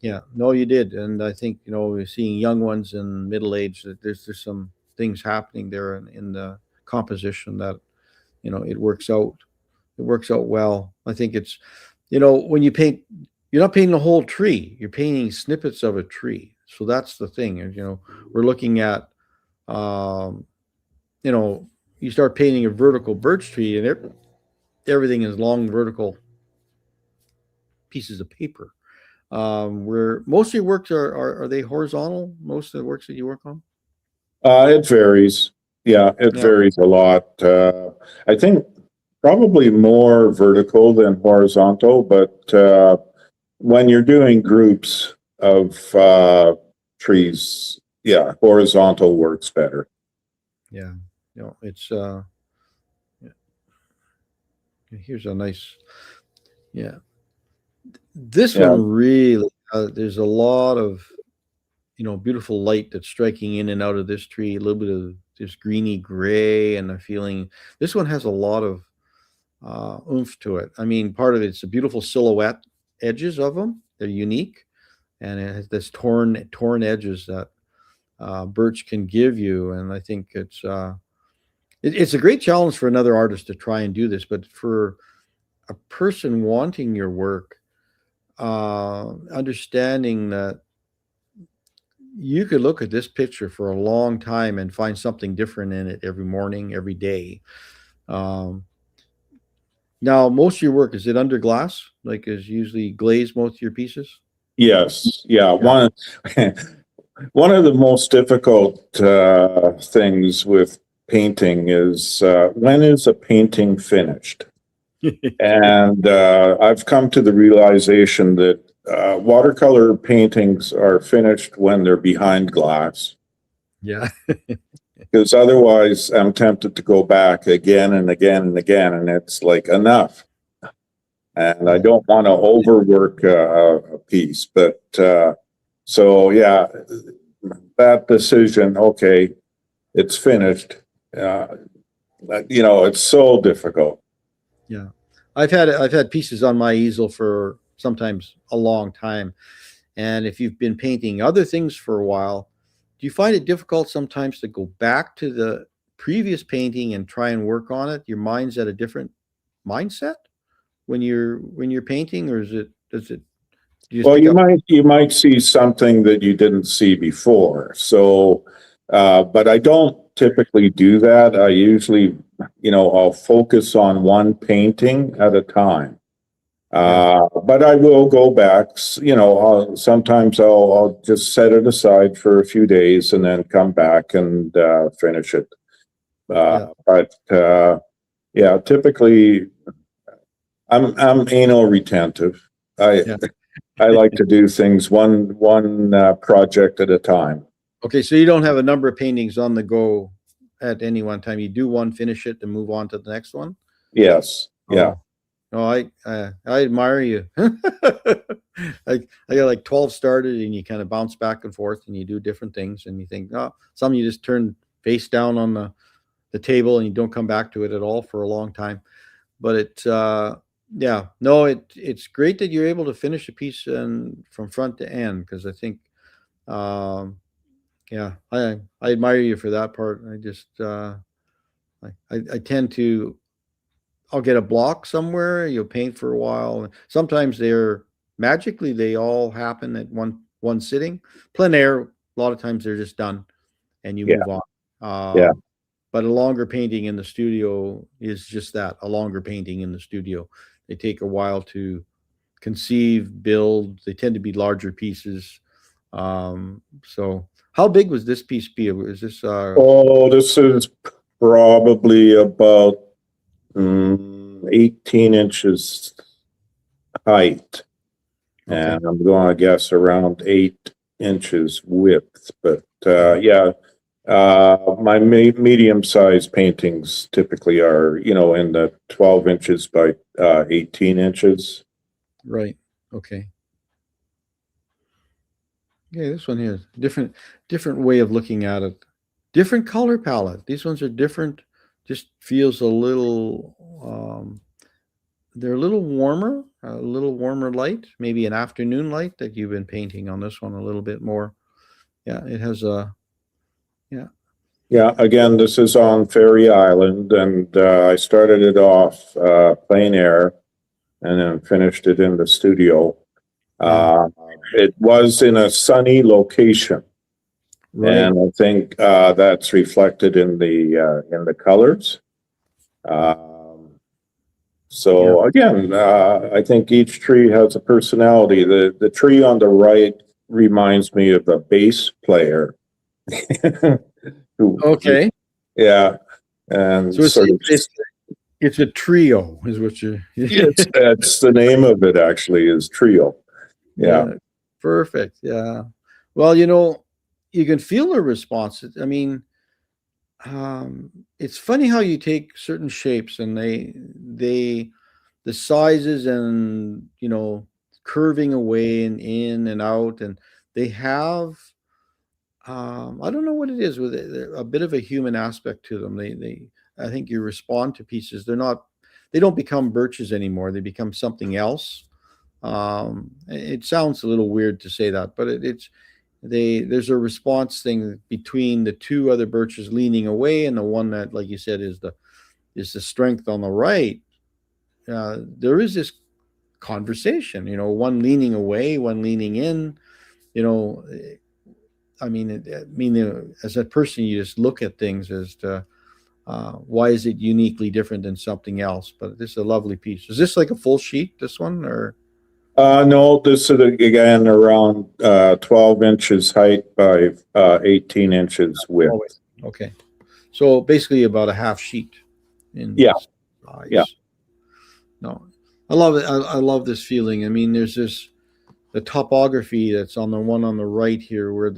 Yeah, no, you did. And I think, we're seeing young ones and middle age, that there's some things happening there in the composition that, it works out. It works out well. I think it's, when you paint, you're not painting the whole tree, you're painting snippets of a tree. So that's the thing. And, we're looking at, you start painting a vertical birch tree, and everything is long vertical pieces of paper. Where most of your works are they horizontal? Most of the works that you work on? It varies. Yeah, it varies a lot. I think probably more vertical than horizontal, but when you're doing groups of trees, yeah, horizontal works better. Yeah, it's here's a nice, this one really, there's a lot of, beautiful light that's striking in and out of this tree, a little bit of this greeny gray, and a feeling this one has a lot of oomph to it. I mean, part of it's a beautiful silhouette edges of them. They're unique, and it has this torn edges that birch can give you. And I think it's a great challenge for another artist to try and do this, but for a person wanting your work, understanding that you could look at this picture for a long time and find something different in it every morning, every day. Now, most of your work, is it under glass? Like, is usually glazed most of your pieces? Yes. Yeah. One of the most difficult things with painting is when is a painting finished? And I've come to the realization that watercolor paintings are finished when they're behind glass. Yeah. Because otherwise I'm tempted to go back again and again and again, and it's like enough. And I don't want to overwork a piece, but so yeah, that decision, okay, it's finished. It's so difficult. Yeah, I've had pieces on my easel for sometimes a long time, and if you've been painting other things for a while, do you find it difficult sometimes to go back to the previous painting and try and work on it? Your mind's at a different mindset when you're painting, or does it? You might see something that you didn't see before. So, but I don't typically do that. I usually, I'll focus on one painting at a time. But I will go back, sometimes I'll just set it aside for a few days and then come back and finish it. But typically I'm anal retentive. I like to do things one project at a time. Okay, so you don't have a number of paintings on the go at any one time. You do one, finish it, and move on to the next one? Yes. Yeah. No, I admire you. I got like 12 started, and you kind of bounce back and forth, and you do different things, and you think, oh, some you just turn face down on the table, and you don't come back to it at all for a long time. But yeah, no, it's great that you're able to finish a piece and from front to end, because I think, yeah, I admire you for that part. I just I tend to, I'll get a block somewhere, you'll paint for a while. Sometimes magically they all happen at one sitting. Plein air, a lot of times they're just done and you move on. Yeah. But a longer painting in the studio is just that, a longer painting in the studio. They take a while to conceive, build. They tend to be larger pieces. So how big was this piece be? Is this this is probably about 18 inches height. Okay. And I'm going to guess around 8 inches width. But yeah, my medium-sized paintings typically are, in the 12 inches by 18 inches. Right. Okay. Okay, this one here is different way of looking at it. Different color palette. These ones are different. Just feels a little they're a little warmer light, maybe an afternoon light that you've been painting on this one a little bit more. Yeah, it has a Yeah, again, this is on Ferry Island, and I started it off plein air and then finished it in the studio. It was in a sunny location, right. and I think that's reflected in the colors. So again, I think each tree has a personality. The tree on the right reminds me of a bass player. Okay. Yeah, and so it's a trio, is what you. That's the name of it. Actually, is trio. Yeah. Perfect. Yeah. Well, you can feel the response. I mean, it's funny how you take certain shapes and the sizes and curving away and in and out, and they have. I don't know what it is with it. A bit of a human aspect to them. I think you respond to pieces. They don't become birches anymore. They become something else. It sounds a little weird to say that, but there's a response thing between the two other birches leaning away and the one that, like you said, is the strength on the right. There is this conversation, one leaning away, one leaning in, I mean, as a person, you just look at things as to why is it uniquely different than something else. But this is a lovely piece. Is this like a full sheet, this one, or? No, this is again around 12 inches height by 18 inches width. Okay, so basically about a half sheet. Yeah. Size. No, I love it. I love this feeling. I mean, there's the topography that's on the one on the right here, where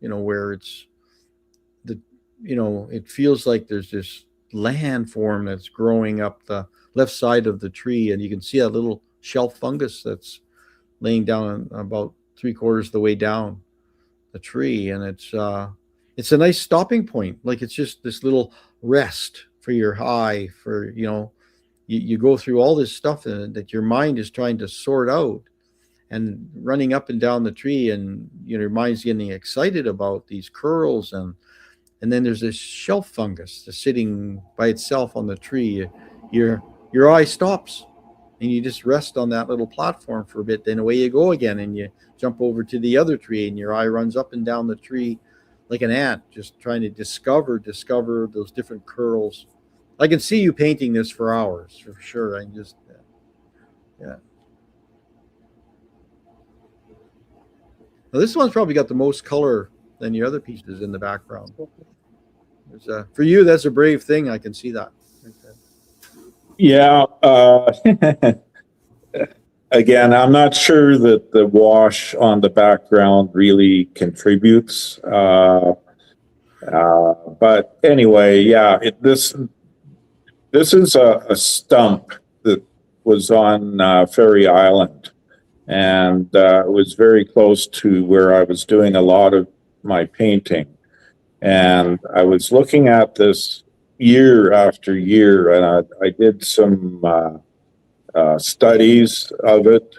where it's it feels like there's this landform that's growing up the left side of the tree, and you can see a little shelf fungus that's laying down about 3/4 the way down the tree, and it's a nice stopping point. Like, it's just this little rest for your eye, for you go through all this stuff that your mind is trying to sort out, and running up and down the tree, and your mind's getting excited about these curls, and then there's this shelf fungus that's sitting by itself on the tree. Your eye stops, and you just rest on that little platform for a bit. Then away you go again, and you jump over to the other tree, and your eye runs up and down the tree like an ant, just trying to discover those different curls. I can see you painting this for hours, for sure. I can just, yeah. Now, this one's probably got the most color than your other pieces in the background. For you, that's a brave thing. I can see that. Yeah. Again, I'm not sure that the wash on the background really contributes. But anyway, yeah, this is a stump that was on Ferry Island, and it was very close to where I was doing a lot of my painting. And I was looking at this year after year, and I did some studies of it,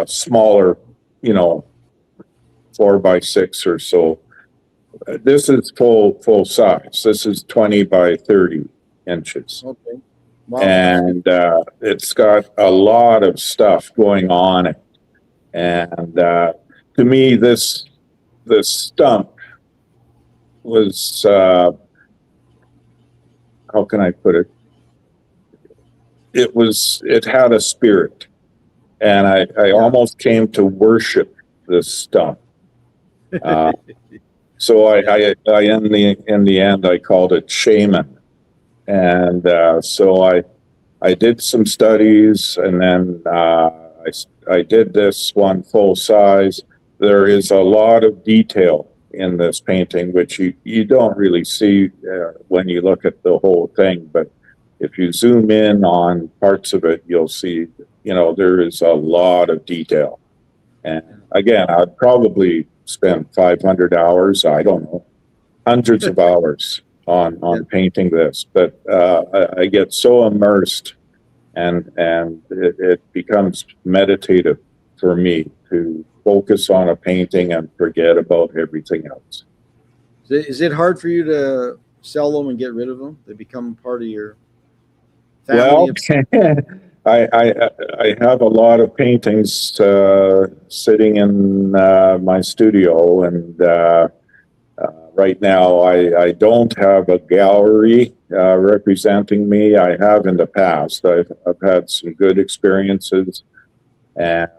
smaller, 4x6 or so. This is full size. This is 20 by 30 inches. Okay. Wow. And it's got a lot of stuff going on it. And to me, this stump was, how can I put it? It had a spirit, and I almost came to worship this stump. So I in the end, I called it Shaman. And so I did some studies, and then I did this one full size. There is a lot of detail in this painting, which you don't really see when you look at the whole thing. But if you zoom in on parts of it, you'll see, there is a lot of detail. And again, I'd probably spend 500 hours, I don't know, hundreds of hours on painting this. But I get so immersed, and it becomes meditative for me to focus on a painting and forget about everything else. Is it hard for you to sell them and get rid of them? They become part of your family? Well, I have a lot of paintings sitting in my studio, and right now I don't have a gallery representing me. I have in the past. I've had some good experiences, and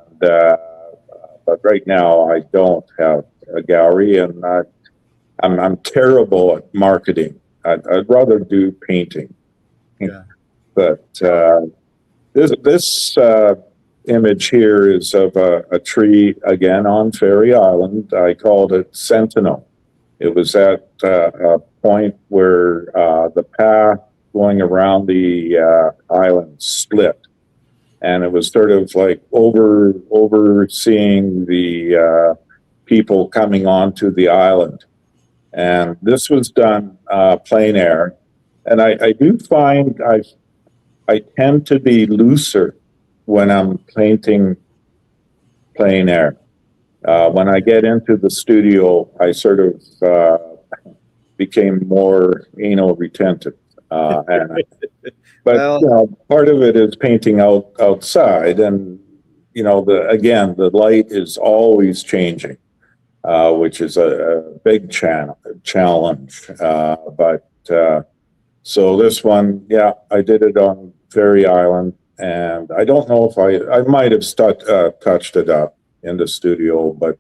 but right now I don't have a gallery, and I'm terrible at marketing. I'd rather do painting. Yeah. But this image here is of a tree, again, on Ferry Island. I called it Sentinel. It was at a point where the path going around the island split. And it was sort of like overseeing the people coming onto the island. And this was done plein air. And I do find I tend to be looser when I'm painting plein air. When I get into the studio, I sort of became more anal retentive. But well, part of it is painting outside, and the light is always changing, which is a big challenge. So this one, I did it on Ferry Island, and I don't know if I might have touched it up in the studio, but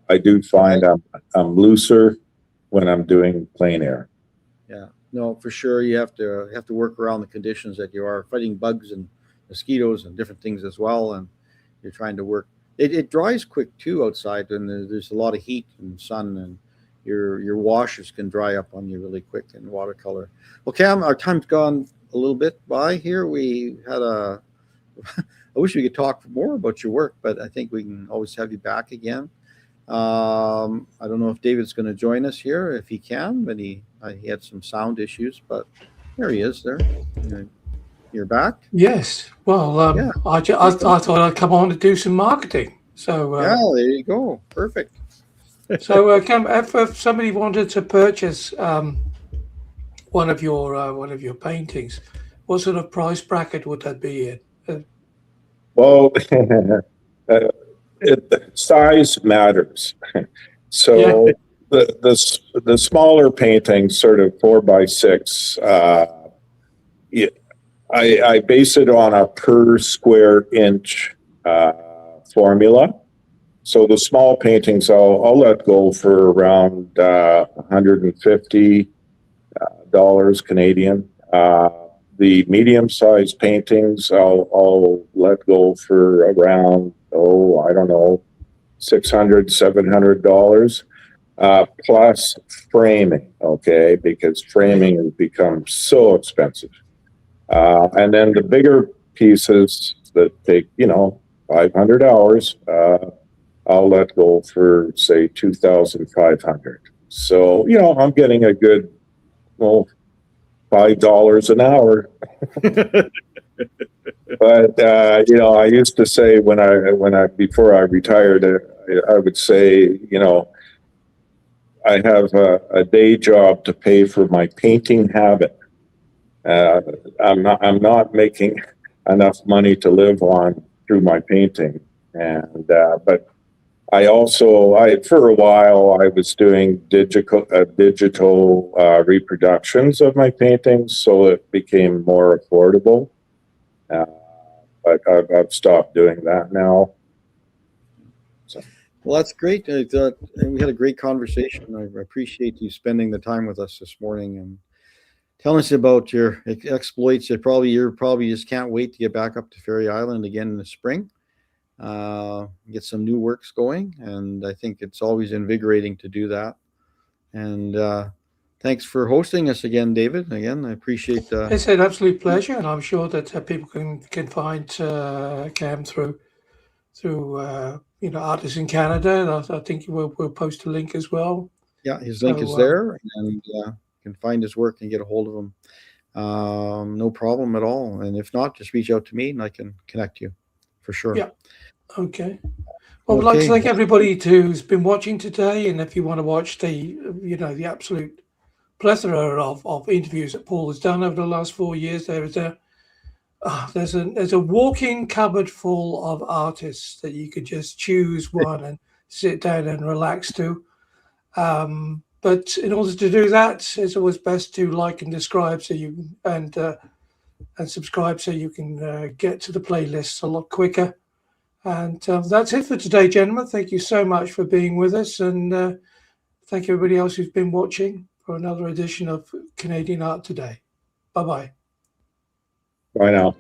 I do find I'm looser when I'm doing plein air. Yeah, no, for sure. You have to work around the conditions that you are fighting bugs and mosquitoes and different things as well, and you're trying to work. It dries quick too outside, and there's a lot of heat and sun, and your washes can dry up on you really quick in watercolor. Well, Cam, our time's gone a little bit by here. We had I wish we could talk more about your work, but I think we can always have you back again. I don't know if David's going to join us here, if he can, but he had some sound issues, but there he is there. You're back? Yes. Well, yeah. I thought I'd come on to do some marketing. So yeah, there you go. Perfect. So, Cam, if somebody wanted to purchase one of your paintings, what sort of price bracket would that be in? Well, size matters. So the smaller paintings, sort of 4x6, I base it on a per square inch formula. So the small paintings I'll let go for around $150 Canadian. The medium-sized paintings I'll let go for around, I don't know, $600, $700, plus framing, okay, because framing has become so expensive. And then the bigger pieces that take, 500 hours, I'll let go for, say, 2,500. So, I'm getting a good, well, $5 an hour. But, I used to say before I retired, I would say, I have a day job to pay for my painting habit. I'm not making enough money to live on through my painting. And, but for a while, I was doing digital reproductions of my paintings, so it became more affordable. But I've stopped doing that now. So. Well, that's great. We had a great conversation. I appreciate you spending the time with us this morning and telling us about your exploits. You probably just can't wait to get back up to Ferry Island again in the spring. Get some new works going, and I think it's always invigorating to do that. And thanks for hosting us again, David. Again, I appreciate. It's an absolute pleasure, and I'm sure that people can find Cam through Artists in Canada. I think we'll post a link as well. Yeah, his link is there, and you can find his work and get a hold of him. No problem at all. And if not, just reach out to me, and I can connect you for sure. Yeah. Okay. Well, I'd like to thank everybody who's been watching today, and if you want to watch the absolute plethora of interviews that Paul has done over the last 4 years, there's a walk-in cupboard full of artists that you could just choose one and sit down and relax to. But in order to do that, it's always best to like and subscribe so you and subscribe so you can get to the playlists a lot quicker. And that's it for today, gentlemen. Thank you so much for being with us, and thank everybody else who's been watching for another edition of Canadian Art Today. Bye-bye. Bye now.